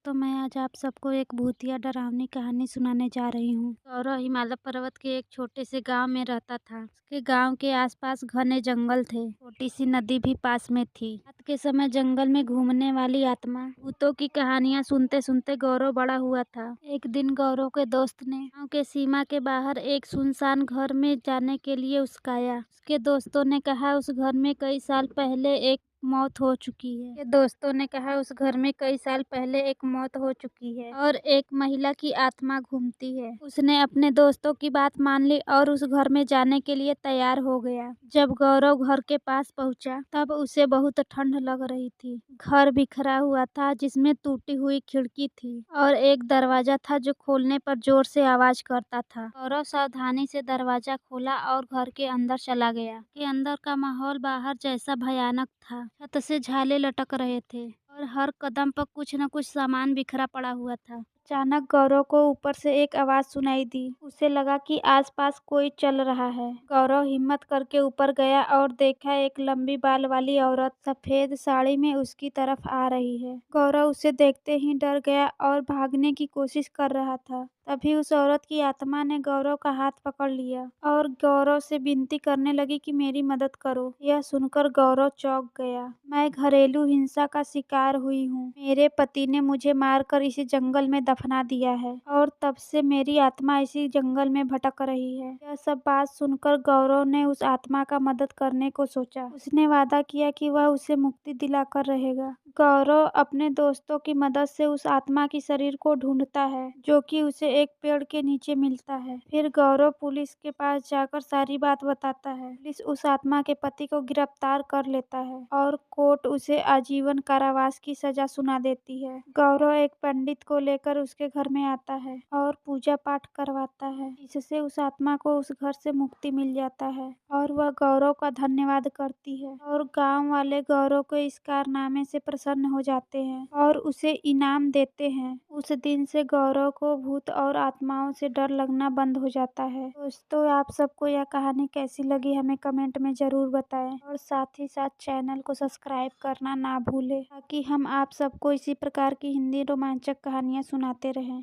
दोस्तों, मैं आज आप सबको एक भूतिया डरावनी कहानी सुनाने जा रही हूँ। गौरव हिमालय पर्वत के एक छोटे से गांव में रहता था। उसके गांव के आसपास घने जंगल थे। छोटी सी नदी भी पास में थी। रात के समय जंगल में घूमने वाली आत्मा भूतों की कहानियां सुनते सुनते गौरव बड़ा हुआ था। एक दिन गौरव के दोस्त ने गाँव के सीमा के बाहर एक सुनसान घर में जाने के लिए उकसाया। उसके दोस्तों ने कहा उस घर में कई साल पहले एक मौत हो चुकी है। ये दोस्तों ने कहा उस घर में कई साल पहले एक मौत हो चुकी है और एक महिला की आत्मा घूमती है। उसने अपने दोस्तों की बात मान ली और उस घर में जाने के लिए तैयार हो गया। जब गौरव घर के पास पहुंचा तब उसे बहुत ठंड लग रही थी। घर बिखरा हुआ था जिसमें टूटी हुई खिड़की थी और एक दरवाजा था जो खोलने पर जोर से आवाज करता था। गौरव सावधानी से दरवाजा खोला और घर के अंदर चला गया। के अंदर का माहौल बाहर जैसा भयानक था। छत से झाले लटक रहे थे और हर कदम पर कुछ न कुछ सामान बिखरा पड़ा हुआ था। अचानक गौरव को ऊपर से एक आवाज सुनाई दी। उसे लगा कि आसपास कोई चल रहा है। गौरव हिम्मत करके ऊपर गया और देखा एक लंबी बाल वाली औरत सफेद साड़ी में उसकी तरफ आ रही है। गौरव उसे देखते ही डर गया और भागने की कोशिश कर रहा था। तभी उस औरत की आत्मा ने गौरव का हाथ पकड़ लिया और गौरव से विनती करने लगी कि मेरी मदद करो। यह सुनकर गौरव चौंक गया। मैं घरेलू हिंसा का शिकार हुई हूँ। मेरे पति ने मुझे मारकर इसी जंगल में दफना दिया है और तब से मेरी आत्मा इसी जंगल में भटक रही है। यह सब बात सुनकर गौरव ने उस आत्मा का मदद करने को सोचा। उसने वादा किया कि वह उसे मुक्ति दिलाकर रहेगा। गौरव अपने दोस्तों की मदद से उस आत्मा की शरीर को ढूंढता है जो कि उसे एक पेड़ के नीचे मिलता है। फिर गौरव पुलिस के पास जाकर सारी बात बताता है। पुलिस उस आत्मा के पति को गिरफ्तार कर लेता है और कोर्ट उसे आजीवन कारावास की सजा सुना देती है। गौरव एक पंडित को लेकर उसके घर में आता है और पूजा पाठ करवाता है। इससे उस आत्मा को उस घर से मुक्ति मिल जाता है और वह गौरव का धन्यवाद करती है और गांव वाले गौरव को इस कारनामे से प्रसन्न हो जाते हैं और उसे इनाम देते हैं। उस दिन से गौरव को भूत और आत्माओं से डर लगना बंद हो जाता है। दोस्तों, आप सबको यह कहानी कैसी लगी हमें कमेंट में जरूर बताएं और साथ ही साथ चैनल को सब्सक्राइब करना ना भूलें ताकि हम आप सबको इसी प्रकार की हिंदी रोमांचक कहानियाँ सुनाते रहें।